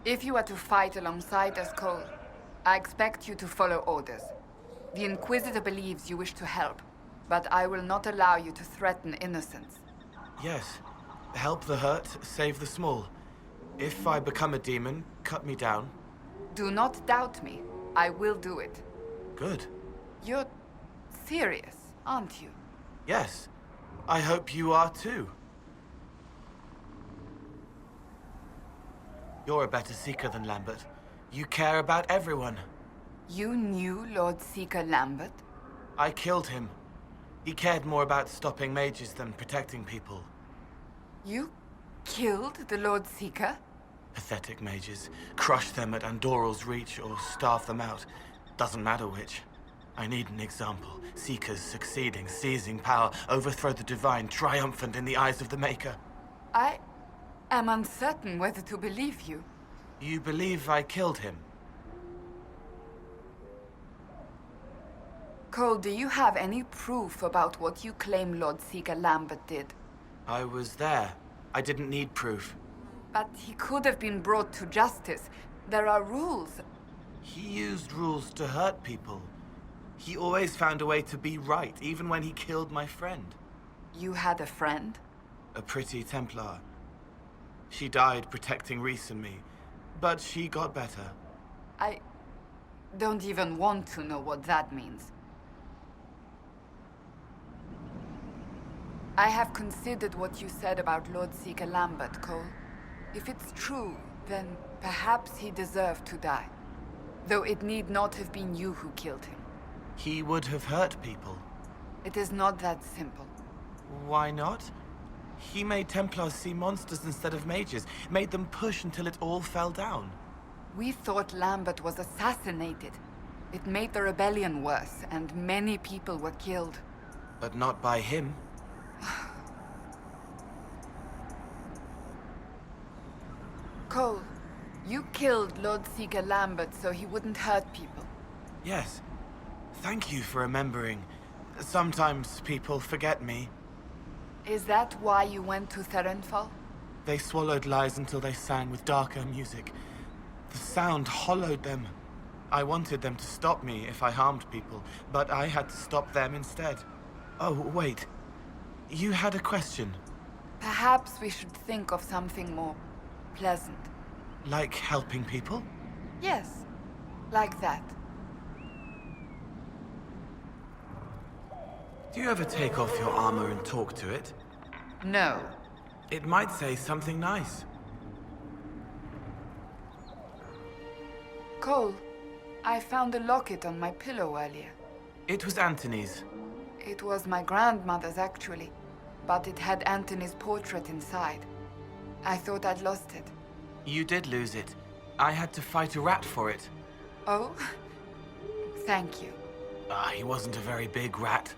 If you are to fight alongside us, Cole, I expect you to follow orders. The Inquisitor believes you wish to help, but I will not allow you to threaten innocents. Yes. Help the hurt, save the small. If I become a demon, cut me down. Do not doubt me. I will do it. Good. You're serious, aren't you? Yes. I hope you are too. You're a better Seeker than Lambert. You care about everyone. You knew Lord Seeker Lambert? I killed him. He cared more about stopping mages than protecting people. You killed the Lord Seeker? Pathetic mages. Crush them at Andorral's reach or starve them out. Doesn't matter which. I need an example. Seekers succeeding, seizing power, overthrow the divine, triumphant in the eyes of the Maker. I am uncertain whether to believe you. You believe I killed him? Cole, do you have any proof about what you claim Lord Seeker Lambert did? I was there. I didn't need proof. But he could have been brought to justice. There are rules. He used rules to hurt people. He always found a way to be right, even when he killed my friend. You had a friend? A pretty Templar. She died protecting Reese and me, but she got better. I don't even want to know what that means. I have considered what you said about Lord Seeker Lambert, Cole. If it's true, then perhaps he deserved to die. Though it need not have been you who killed him. He would have hurt people. It is not that simple. Why not? He made Templars see monsters instead of mages, made them push until it all fell down. We thought Lambert was assassinated. It made the rebellion worse, and many people were killed. But not by him. Cole, you killed Lord Seeker Lambert so he wouldn't hurt people. Yes. Thank you for remembering. Sometimes people forget me. Is that why you went to Therenfall? They swallowed lies until they sang with darker music. The sound hollowed them. I wanted them to stop me if I harmed people, but I had to stop them instead. Oh, wait. You had a question. Perhaps we should think of something more pleasant. Like helping people? Yes, like that. Do you ever take off your armor and talk to it? No. It might say something nice. Cole, I found a locket on my pillow earlier. It was Antony's. It was my grandmother's, actually. But it had Antony's portrait inside. I thought I'd lost it. You did lose it. I had to fight a rat for it. Oh? Thank you. He wasn't a very big rat.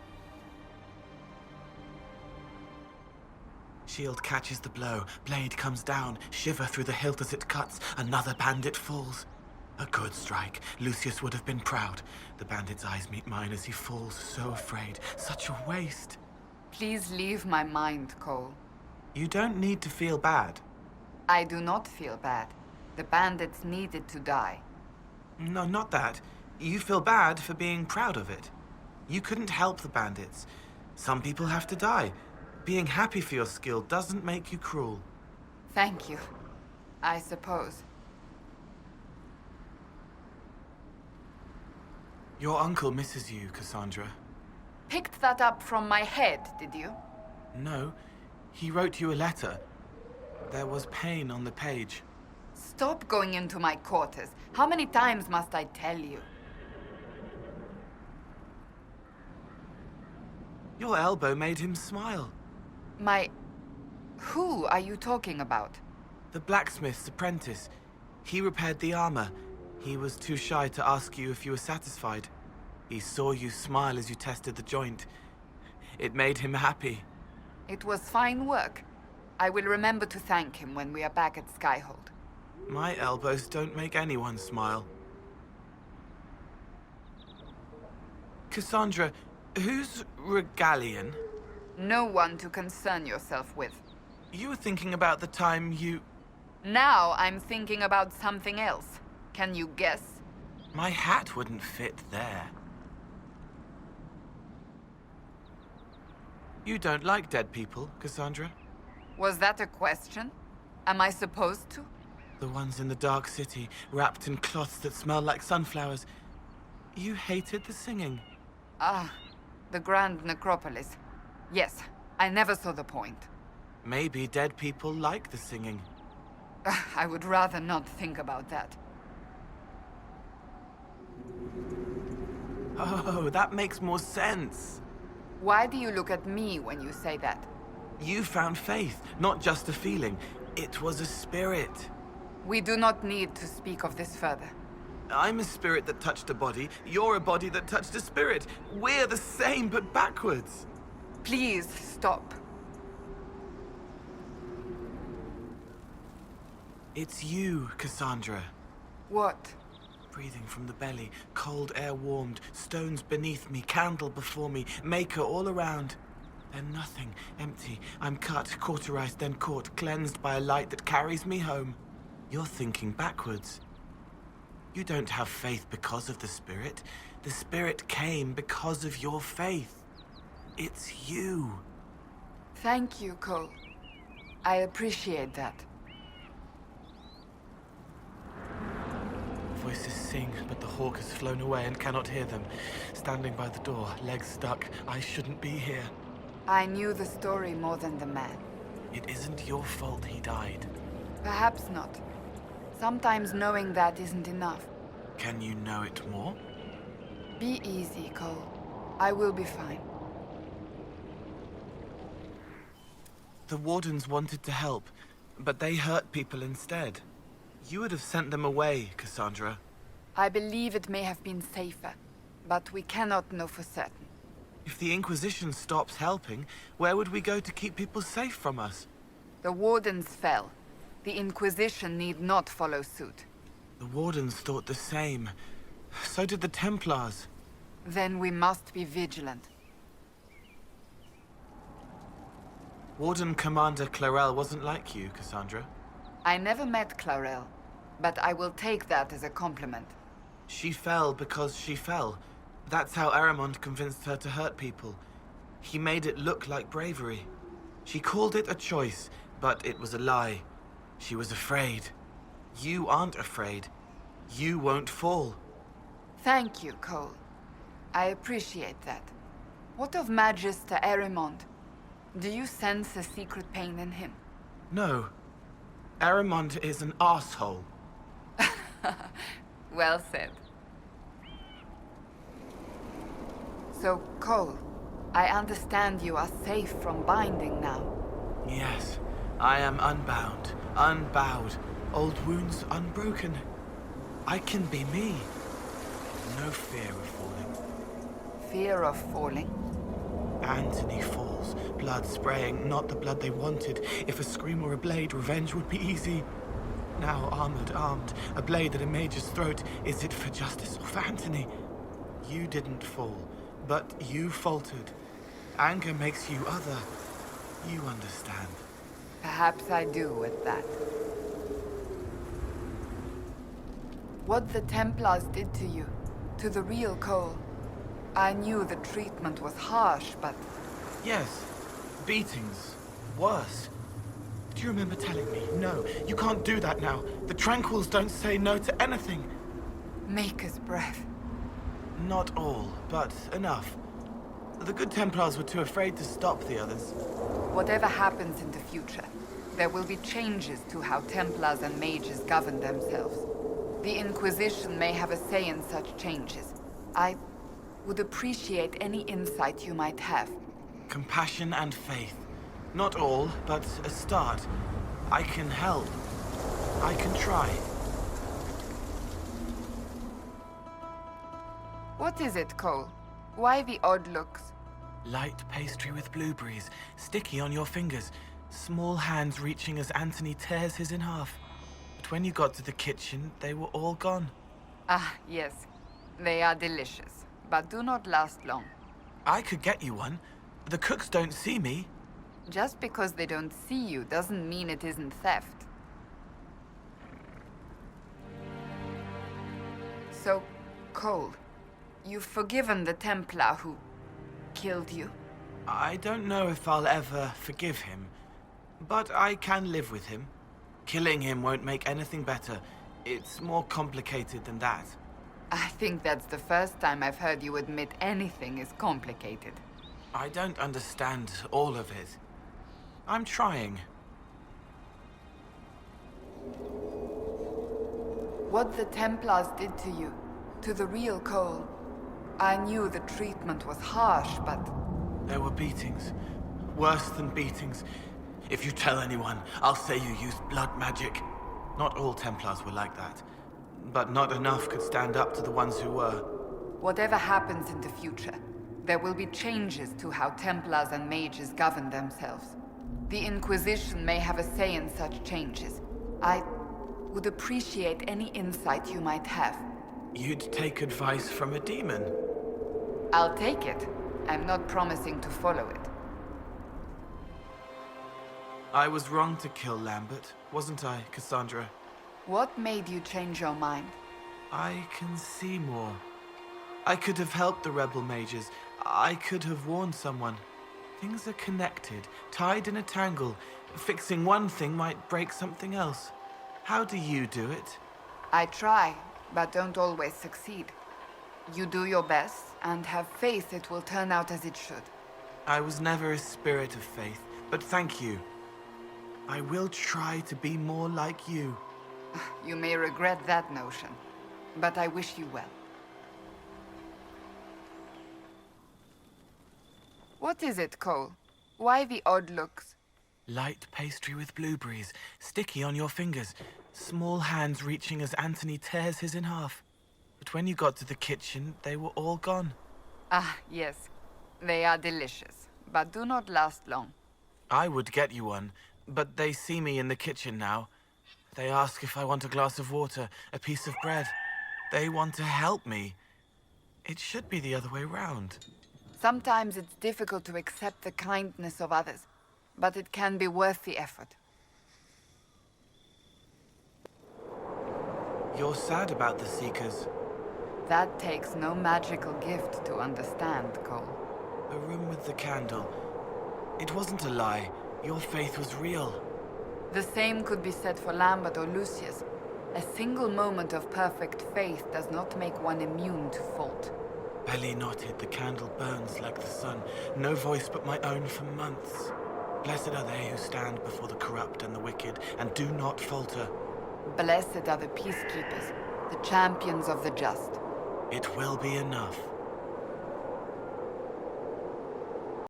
Shield catches the blow, blade comes down, shiver through the hilt as it cuts, another bandit falls. A good strike. Lucius would have been proud. The bandit's eyes meet mine as he falls, so afraid. Such a waste. Please leave my mind, Cole. You don't need to feel bad. I do not feel bad. The bandits needed to die. No, not that. You feel bad for being proud of it. You couldn't help the bandits. Some people have to die. Being happy for your skill doesn't make you cruel. Thank you. I suppose. Your uncle misses you, Cassandra. Picked that up from my head, did you? No. He wrote you a letter. There was pain on the page. Stop going into my quarters. How many times must I tell you? Your elbow made him smile. Who are you talking about? The blacksmith's apprentice. He repaired the armor. He was too shy to ask you if you were satisfied. He saw you smile as you tested the joint. It made him happy. It was fine work. I will remember to thank him when we are back at Skyhold. My elbows don't make anyone smile. Cassandra, who's Regalian? No one to concern yourself with. You were thinking about the time you... Now I'm thinking about something else. Can you guess? My hat wouldn't fit there. You don't like dead people, Cassandra? Was that a question? Am I supposed to? The ones in the dark city, wrapped in cloths that smell like sunflowers. You hated the singing. Ah, the Grand Necropolis. Yes, I never saw the point. Maybe dead people like the singing. I would rather not think about that. Oh, that makes more sense. Why do you look at me when you say that? You found faith, not just a feeling. It was a spirit. We do not need to speak of this further. I'm a spirit that touched a body. You're a body that touched a spirit. We're the same, but backwards. Please stop. It's you, Cassandra. What? Breathing from the belly, cold air warmed, stones beneath me, candle before me, maker all around. Then nothing, empty. I'm cut, cauterized, then caught, cleansed by a light that carries me home. You're thinking backwards. You don't have faith because of the Spirit. The Spirit came because of your faith. It's you. Thank you, Cole. I appreciate that. Voices sing, but the hawk has flown away and cannot hear them. Standing by the door, legs stuck. I shouldn't be here. I knew the story more than the man. It isn't your fault he died. Perhaps not. Sometimes knowing that isn't enough. Can you know it more? Be easy, Cole. I will be fine. The wardens wanted to help, but they hurt people instead. You would have sent them away, Cassandra. I believe it may have been safer, but we cannot know for certain. If the Inquisition stops helping, where would we go to keep people safe from us? The wardens fell. The Inquisition need not follow suit. The wardens thought the same. So did the Templars. Then we must be vigilant. Warden Commander Clarel wasn't like you, Cassandra. I never met Clarel, but I will take that as a compliment. She fell because she fell. That's how Aramond convinced her to hurt people. He made it look like bravery. She called it a choice, but it was a lie. She was afraid. You aren't afraid. You won't fall. Thank you, Cole. I appreciate that. What of Magister Aramond? Do you sense a secret pain in him? No. Aramond is an asshole. Well said. So, Cole, I understand you are safe from binding now. Yes, I am unbound, unbowed, old wounds unbroken. I can be me. No fear of falling. Fear of falling? Anthony falls, blood spraying, not the blood they wanted. If a scream or a blade, revenge would be easy. Now armored, armed, a blade at a mage's throat. Is it for justice or for Anthony? You didn't fall, but you faltered. Anger makes you other. You understand. Perhaps I do at that. What the Templars did to you, to the real Cole. I knew the treatment was harsh, but... Yes, beatings. Worse. Do you remember telling me? No, you can't do that now. The Tranquils don't say no to anything. Maker's breath. Not all, but enough. The good Templars were too afraid to stop the others. Whatever happens in the future, there will be changes to how Templars and mages govern themselves. The Inquisition may have a say in such changes. I would appreciate any insight you might have. Compassion and faith. Not all, but a start. I can help. I can try. What is it, Cole? Why the odd looks? Light pastry with blueberries, sticky on your fingers. Small hands reaching as Anthony tears his in half. But when you got to the kitchen, they were all gone. Ah, yes. They are delicious, but do not last long. I could get you one. The cooks don't see me. Just because they don't see you doesn't mean it isn't theft. So, Cole, you've forgiven the Templar who killed you? I don't know if I'll ever forgive him, but I can live with him. Killing him won't make anything better. It's more complicated than that. I think that's the first time I've heard you admit anything is complicated. I don't understand all of it. I'm trying. What the Templars did to you, to the real Cole, I knew the treatment was harsh, but... There were beatings. Worse than beatings. If you tell anyone, I'll say you used blood magic. Not all Templars were like that. But not enough could stand up to the ones who were. Whatever happens in the future, there will be changes to how Templars and mages govern themselves. The Inquisition may have a say in such changes. I would appreciate any insight you might have. You'd take advice from a demon? I'll take it. I'm not promising to follow it. I was wrong to kill Lambert, wasn't I, Cassandra? What made you change your mind? I can see more. I could have helped the rebel mages. I could have warned someone. Things are connected, tied in a tangle. Fixing one thing might break something else. How do you do it? I try, but don't always succeed. You do your best, and have faith it will turn out as it should. I was never a spirit of faith, but thank you. I will try to be more like you. You may regret that notion, but I wish you well. What is it, Cole? Why the odd looks? Light pastry with blueberries, sticky on your fingers, small hands reaching as Anthony tears his in half. But when you got to the kitchen, they were all gone. Ah, yes. They are delicious, but do not last long. I would get you one, but they see me in the kitchen now. They ask if I want a glass of water, a piece of bread. They want to help me. It should be the other way round. Sometimes it's difficult to accept the kindness of others, but it can be worth the effort. You're sad about the Seekers. That takes no magical gift to understand, Cole. The room with the candle. It wasn't a lie. Your faith was real. The same could be said for Lambert or Lucius. A single moment of perfect faith does not make one immune to fault. Belly knotted, the candle burns like the sun. No voice but my own for months. Blessed are they who stand before the corrupt and the wicked, and do not falter. Blessed are the peacekeepers, the champions of the just. It will be enough.